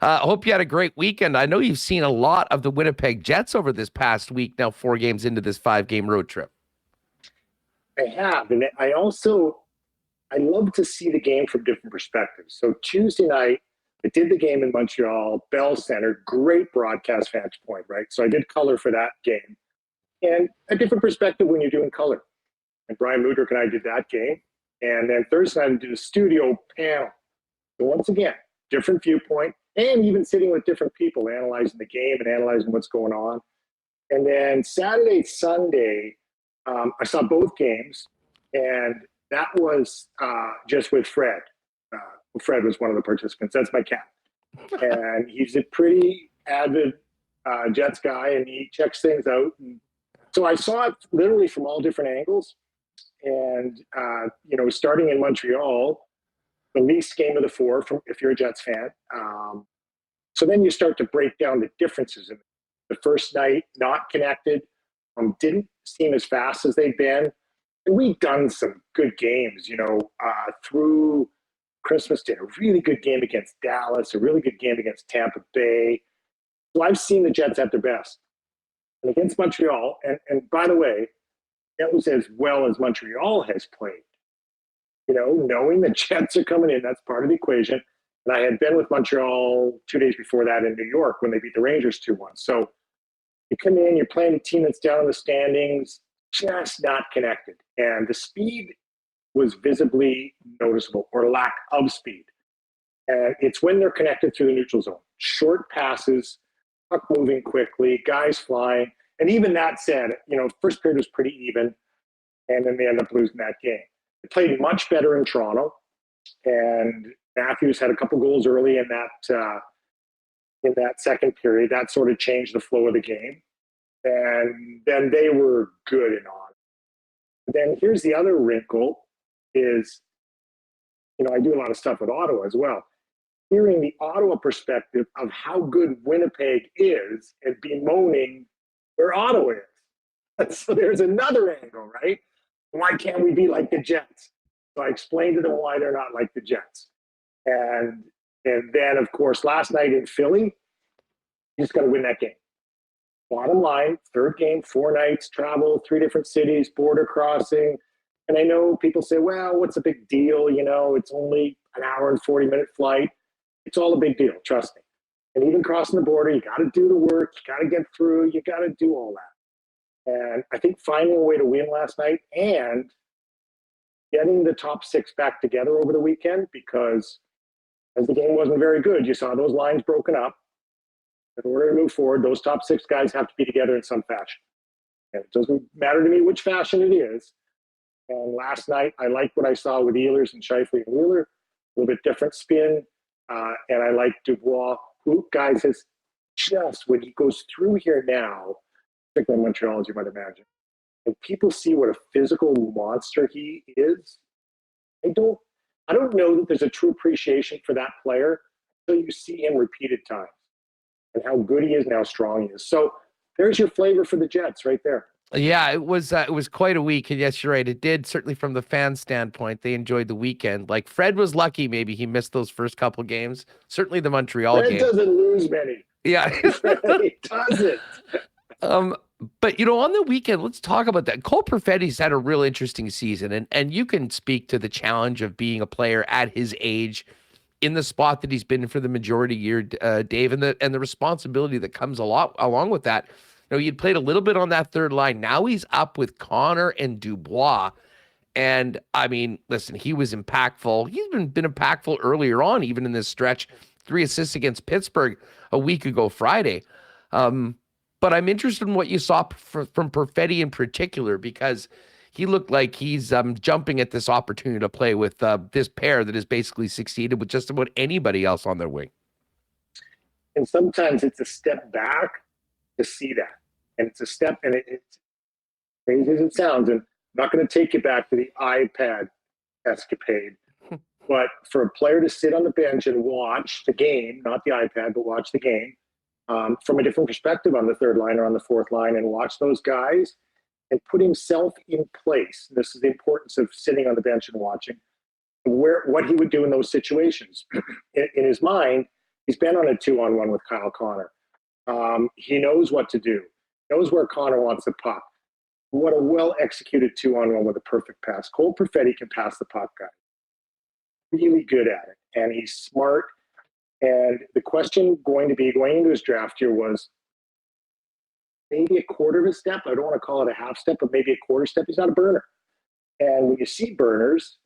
Hope you had a great weekend. I know you've seen a lot of the Winnipeg Jets over this past week, now 4 games into this 5-game road trip. I have. And I love to see the game from different perspectives. So Tuesday night, I did the game in Montreal, Bell Center, great broadcast vantage point, right? So I did color for that game. And a different perspective when you're doing color. And Brian Mudrick and I did that game. And then Thursday night, I did a studio panel. So once again, different viewpoint, and even sitting with different people, analyzing the game and analyzing what's going on. And then Saturday, Sunday, I saw both games, and that was just with Fred. Fred was one of the participants. That's my cat. And he's a pretty avid Jets guy, and he checks things out. And so I saw it literally from all different angles. And, starting in Montreal, the least game of the four, if you're a Jets fan. So then you start to break down the differences. The first night, not connected, didn't seem as fast as they'd been. And we've done some good games, through Christmas. Did a really good game against Dallas, a really good game against Tampa Bay. So I've seen the Jets at their best. And against Montreal, and by the way, that was as well as Montreal has played. Knowing the Jets are coming in, that's part of the equation. And I had been with Montreal 2 days before that in New York when they beat the Rangers 2-1. So you come in, you're playing a team that's down in the standings, just not connected. And the speed was visibly noticeable, or lack of speed. And it's when they're connected through the neutral zone. Short passes, puck moving quickly, guys flying. And even that said, first period was pretty even, and then they end up losing that game. They played much better in Toronto, and Matthews had a couple goals early in that second period. That sort of changed the flow of the game. And then they were good and on. Then here's the other wrinkle is, I do a lot of stuff with Ottawa as well. Hearing the Ottawa perspective of how good Winnipeg is and bemoaning where Ottawa is. So there's another angle, right? Why can't we be like the Jets? So I explained to them why they're not like the Jets. And then, of course, last night in Philly, you just got to win that game. Bottom line, third game, 4 nights, travel, 3 different cities, border crossing. And I know people say, well, what's a big deal? It's only an hour and 40-minute flight. It's all a big deal, trust me. And even crossing the border, you got to do the work, you got to get through, you got to do all that. And I think finding a way to win last night and getting the top 6 back together over the weekend, because as the game wasn't very good, you saw those lines broken up. In order to move forward, those top 6 guys have to be together in some fashion. And it doesn't matter to me which fashion it is. And last night, I liked what I saw with Ehlers and Scheifele and Wheeler, a little bit different spin. And I like Dubois, who, guys, has just, when he goes through here now, particularly in Montreal, as you might imagine, and people see what a physical monster he is, I don't know that there's a true appreciation for that player until you see him repeated times and how good he is and how strong he is. So there's your flavor for the Jets right there. Yeah, it was quite a week. And yes, you're right. It did, certainly from the fan standpoint. They enjoyed the weekend. Like Fred was lucky. Maybe he missed those first couple games. Certainly the Montreal game. Fred doesn't lose many. Yeah. He doesn't. But, on the weekend, let's talk about that. Cole Perfetti's had a real interesting season. And you can speak to the challenge of being a player at his age in the spot that he's been for the majority year, Dave, and the responsibility that comes along with that. You'd played a little bit on that third line. Now he's up with Connor and Dubois. And, I mean, listen, he was impactful. He's been impactful earlier on, even in this stretch. 3 assists against Pittsburgh a week ago Friday. But I'm interested in what you saw from Perfetti in particular, because he looked like he's jumping at this opportunity to play with this pair that has basically succeeded with just about anybody else on their wing. And sometimes it's a step back to see that. And it's a step, and it's crazy as it sounds, and I'm not going to take you back to the iPad escapade, but for a player to sit on the bench and watch the game, not the iPad, but watch the game from a different perspective on the third line or on the fourth line, and watch those guys and put himself in place. This is the importance of sitting on the bench and watching what he would do in those situations. In his mind, He's been on a 2-on-1 with Kyle Connor. He knows what to do. Knows where Connor wants the puck. What a well-executed 2-on-1 with a perfect pass. Cole Perfetti can pass the puck, guys. Really good at it, and he's smart. And the question going into his draft year was maybe a quarter of a step. I don't want to call it a half step, but maybe a quarter step. He's not a burner. And when you see burners,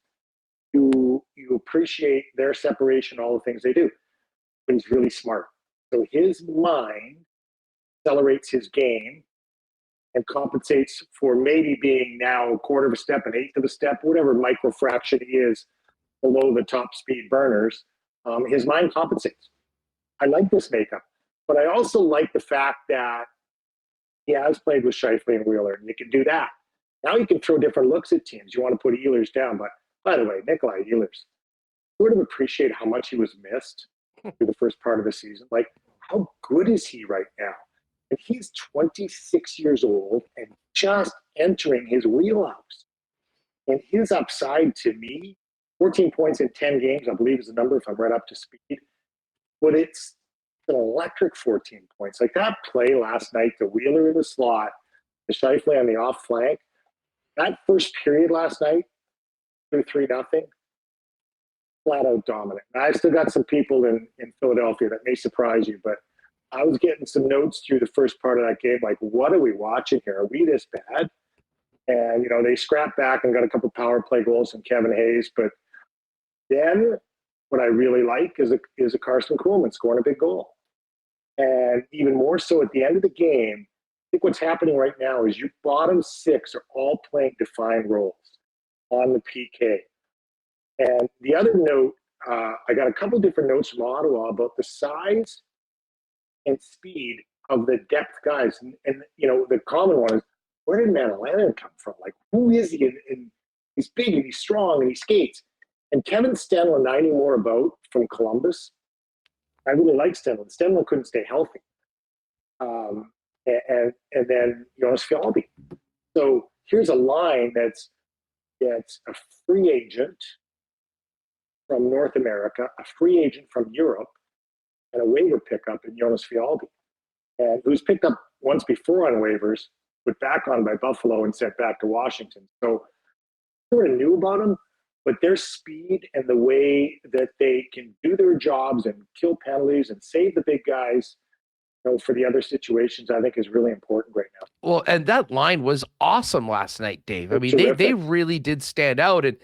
you appreciate their separation, all the things they do. But he's really smart. So his mind accelerates his game and compensates for maybe being now a quarter of a step, an eighth of a step, whatever microfraction he is below the top speed burners. His mind compensates. I like this makeup, but I also like the fact that he has played with Scheifele and Wheeler, and you can do that. Now you can throw different looks at teams. You want to put Ehlers down, but by the way, Nikolai Ehlers, sort of appreciate how much he was missed through the first part of the season. Like, how good is he right now? And he's 26 years old and just entering his wheelhouse. And his upside, to me, 14 points in 10 games, I believe is the number if I'm right up to speed. But it's an electric 14 points. Like that play last night, the Wheeler in the slot, the Scheifele on the off flank, that first period last night, 2-3-0, flat out dominant. And I still got some people in Philadelphia that may surprise you, but I was getting some notes through the first part of that game, like, what are we watching here? Are we this bad? And, they scrapped back and got a couple power play goals from Kevin Hayes. But then what I really like is a Carson Kuhlman scoring a big goal. And even more so at the end of the game, I think what's happening right now is your bottom six are all playing defined roles on the PK. And the other note, I got a couple different notes from Ottawa about the size and speed of the depth guys. And the common one is, where did Manalainen come from? Like, who is he? And he's big and he's strong and he skates. And Kevin Stenlund, I knew more about from Columbus. I really like Stenlund. Stenlund couldn't stay healthy. And then Jonas Fialbi. So here's a line that's a free agent from North America, a free agent from Europe, and a waiver pickup in Jonas Fialbi, and who's picked up once before on waivers, put back on by Buffalo and sent back to Washington. So I sort of knew about them, but their speed and the way that they can do their jobs and kill penalties and save the big guys, for the other situations, I think is really important right now. Well, and that line was awesome last night, Dave. I mean, they really did stand out. And,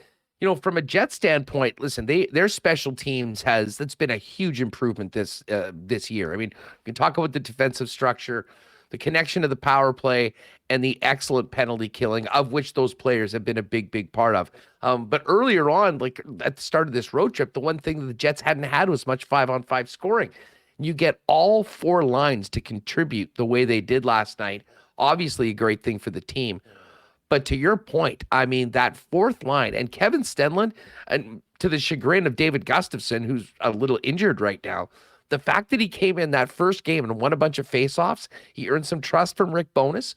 from a Jet standpoint, listen, their special teams that's been a huge improvement this year. I mean, we can talk about the defensive structure, the connection to the power play, and the excellent penalty killing, of which those players have been a big, big part of. But earlier on, like at the start of this road trip, the one thing that the Jets hadn't had was much 5-on-5 scoring. You get all four lines to contribute the way they did last night. Obviously, a great thing for the team. But to your point, I mean, that fourth line and Kevin Stenlund, and to the chagrin of David Gustafsson, who's a little injured right now, the fact that he came in that first game and won a bunch of faceoffs, he earned some trust from Rick Bowness.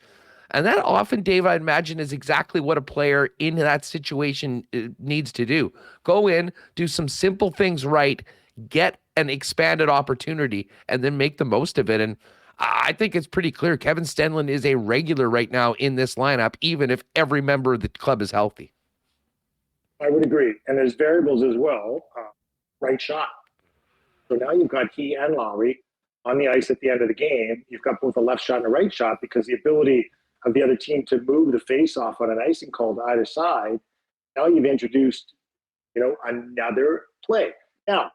And that often, Dave, I imagine, is exactly what a player in that situation needs to do. Go in, do some simple things right, get an expanded opportunity, and then make the most of it. And I think it's pretty clear Kevin Stenlund is a regular right now in this lineup, even if every member of the club is healthy. I would agree. And there's variables as well. Right shot. So now you've got he and Lowry on the ice at the end of the game. You've got both a left shot and a right shot, because the ability of the other team to move the face off on an icing call to either side, now you've introduced, another play. Now,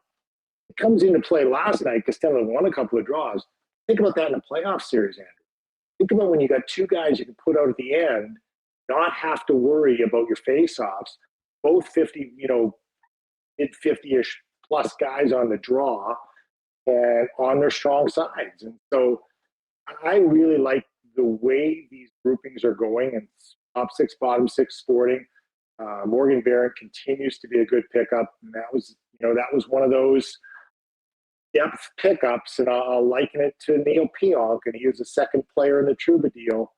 it comes into play last night because Stenlund won a couple of draws. Think about that in a playoff series, Andrew. Think about when you got two guys you can put out at the end, not have to worry about your face-offs, both 50, mid 50-ish plus guys on the draw and on their strong sides. And so I really like the way these groupings are going, and top six, bottom six Sporting. Morgan Barron continues to be a good pickup. And that was one of those depth pickups, and I'll liken it to Neil Pionk, and he was the second player in the Trouba deal.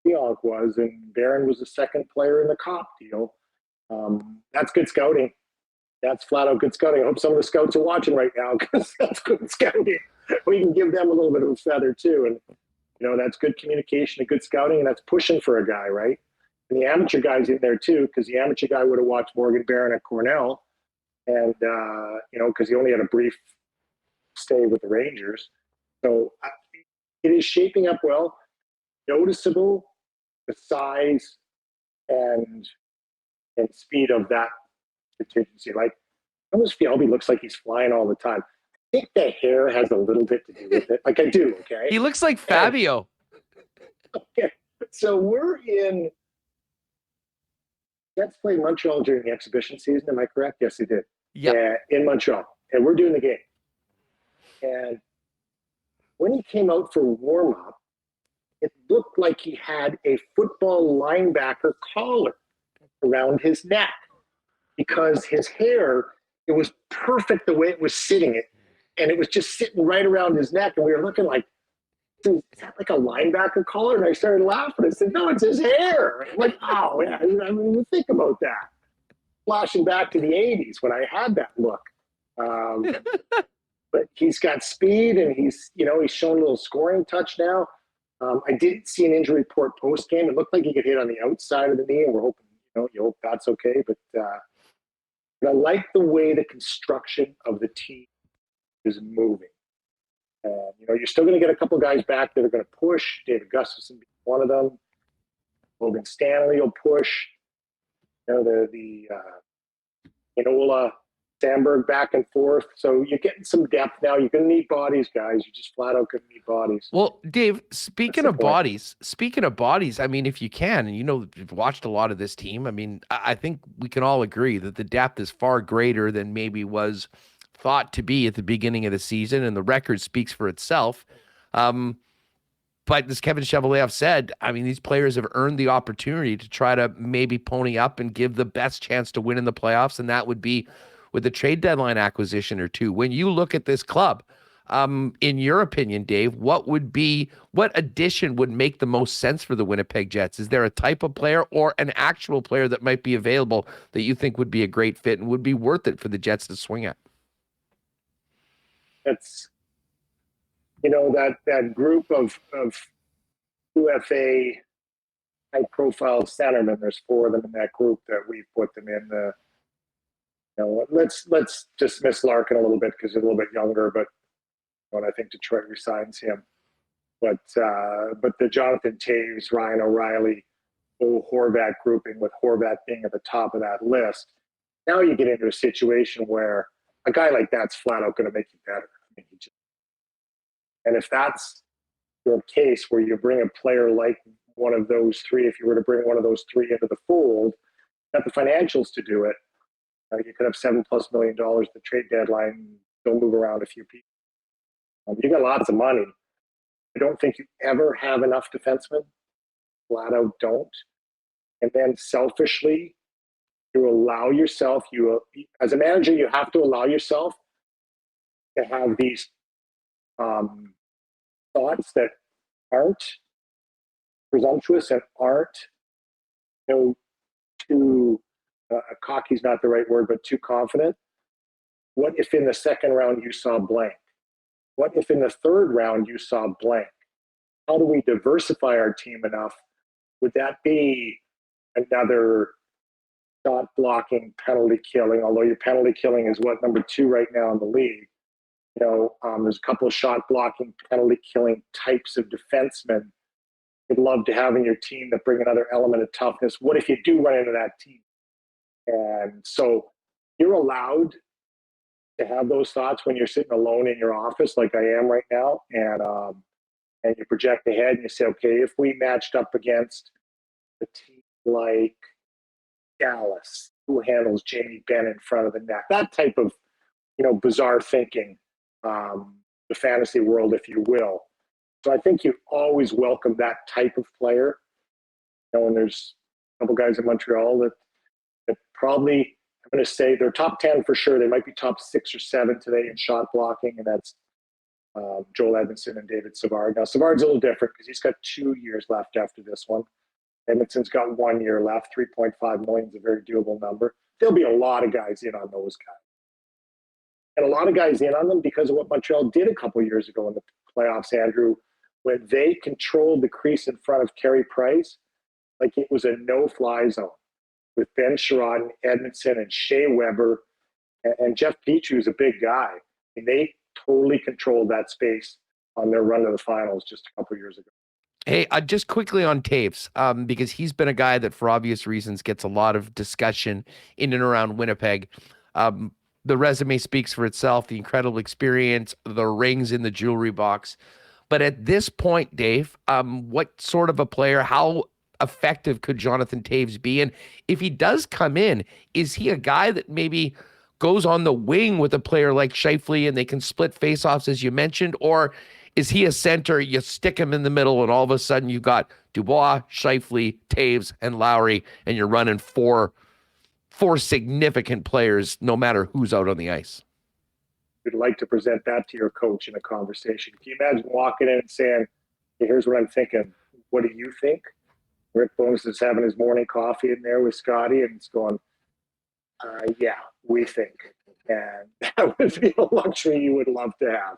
Pionk was, and Barron was the second player in the Cop deal. That's good scouting. That's flat out good scouting. I hope some of the scouts are watching right now because that's good scouting. We can give them a little bit of a feather too. And, that's good communication and good scouting, and that's pushing for a guy, right? And the amateur guy's in there too, because the amateur guy would have watched Morgan Barron at Cornell, and, because he only had a brief stay with the Rangers. So it is shaping up well, noticeable, the size and speed of that contingency. Like, almost Fialbi looks like he's flying all the time. I think the hair has a little bit to do with it. Like, I do, okay? He looks like Fabio. Okay. So we're in. Jets played Montreal during the exhibition season. Am I correct? Yes, they did. Yeah. In Montreal. And we're doing the game. And when he came out for warm-up, it looked like he had a football linebacker collar around his neck because his hair, it was perfect the way it was sitting. And it was just sitting right around his neck. And we were looking like, is that like a linebacker collar? And I started laughing. I said, no, it's his hair. I'm like, oh, yeah. I mean, think about that. Flashing back to the 80s when I had that look. But he's got speed, and he's shown a little scoring touch now. I didn't see an injury report post-game. It looked like he could hit on the outside of the knee, and we're hoping, you hope that's okay. But I like the way the construction of the team is moving. You're still going to get a couple guys back that are going to push. David Gustafson being one of them. Logan Stanley will push. The Inola, Sandberg back and forth. So you're getting some depth now. You're going to need bodies, guys. You just flat out going to need bodies. Well, Dave, speaking of bodies, I mean, if you can, and you've watched a lot of this team, I mean, I think we can all agree that the depth is far greater than maybe was thought to be at the beginning of the season, and the record speaks for itself. But as Kevin Cheveldayoff said, I mean, these players have earned the opportunity to try to maybe pony up and give the best chance to win in the playoffs, and that would be with a trade deadline acquisition or two. When you look at this club, in your opinion, Dave, what addition would make the most sense for the Winnipeg Jets? Is there a type of player or an actual player that might be available that you think would be a great fit and would be worth it for the Jets to swing at? That's that group of UFA high profile centermen. There's 4 of them in that group that we put them in the. Let's dismiss Larkin a little bit because he's a little bit younger, but I think Detroit resigns him. But the Jonathan Toews, Ryan O'Reilly, Horvat grouping, with Horvat being at the top of that list, now you get into a situation where a guy like that's flat out going to make you better. I mean, and if that's your case, where you bring a player like one of those 3, if you were to bring one of those 3 into the fold, got the financials to do it. You could have $7+ million at the trade deadline. Don't move around a few people. You got lots of money. I don't think you ever have enough defensemen. Flat out don't. And then selfishly, you allow yourself, as a manager, you have to allow yourself to have these thoughts that aren't presumptuous and aren't, too cocky's not the right word, but too confident. What if in the second round you saw blank? What if in the third round you saw blank? How do we diversify our team enough? Would that be another shot blocking, penalty killing? Although your penalty killing is number 2 right now in the league. There's a couple of shot blocking, penalty killing types of defensemen you'd love to have in your team that bring another element of toughness. What if you do run into that team? And so you're allowed to have those thoughts when you're sitting alone in your office, like I am right now, and you project ahead and you say, okay, if we matched up against a team like Dallas, who handles Jamie Benn in front of the net? That type of, bizarre thinking, the fantasy world, if you will. So I think you always welcome that type of player. And there's a couple guys in Montreal that probably, I'm going to say they're top 10 for sure. They might be top 6 or 7 today in shot blocking, and that's Joel Edmondson and David Savard. Now, Savard's a little different because he's got 2 years left after this one. Edmonton's got 1 year left. 3.5 million is a very doable number. There'll be a lot of guys in on those guys. And a lot of guys in on them because of what Montreal did a couple of years ago in the playoffs, Andrew, when they controlled the crease in front of Carey Price, like it was a no-fly zone with Ben Sherrod and Edmondson and Shea Weber and Jeff Petrie, who's a big guy. And they totally controlled that space on their run to the finals just a couple of years ago. Hey, just quickly on Toews, because he's been a guy that, for obvious reasons, gets a lot of discussion in and around Winnipeg. The resume speaks for itself, the incredible experience, the rings in the jewelry box. But at this point, Dave, what sort of a player, how effective could Jonathan Toews be? And if he does come in, is he a guy that maybe goes on the wing with a player like Scheifele and they can split faceoffs, as you mentioned? Or is he a center, you stick him in the middle, and all of a sudden you've got Dubois, Scheifele, Toews, and Lowry, and you're running four significant players, no matter who's out on the ice? You'd like to present that to your coach in a conversation. Can you imagine walking in and saying, hey, here's what I'm thinking. What do you think? Rick Bones is having his morning coffee in there with Scotty, and it's going, yeah, we think. And that would be a luxury you would love to have.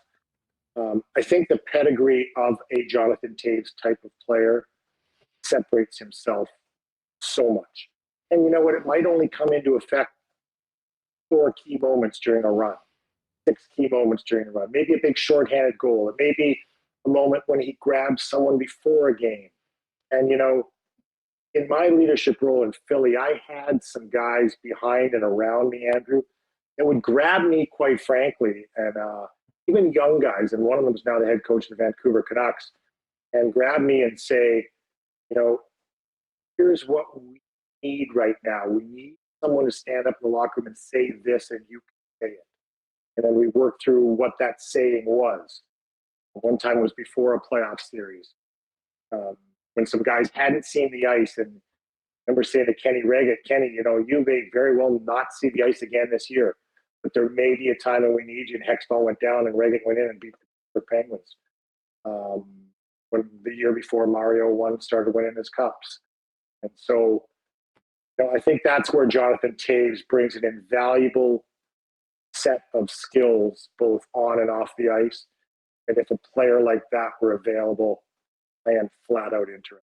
I think the pedigree of a Jonathan Toews type of player separates himself so much. And you know what? It might only come into effect 4 key moments during a run, 6 key moments during a run, maybe a big shorthanded goal. It may be a moment when he grabs someone before a game. And, you know, in my leadership role in Philly, I had some guys behind and around me, Andrew, that would grab me, quite frankly, and even young guys, and one of them is now the head coach of the Vancouver Canucks, and grab me and say, you know, here's what we need right now. We need someone to stand up in the locker room and say this, and you can say it. And then we work through what that saying was. One time it was before a playoff series, when some guys hadn't seen the ice, and I remember saying to Kenny Reggett, Kenny, you know, you may very well not see the ice again this year, but there may be a time when we need you. And Hextall went down and Reggett went in and beat the Penguins. When the year before Mario started winning his cups. And so, you know, I think that's where Jonathan Toews brings an invaluable set of skills, both on and off the ice. And if a player like that were available, I am flat out interested.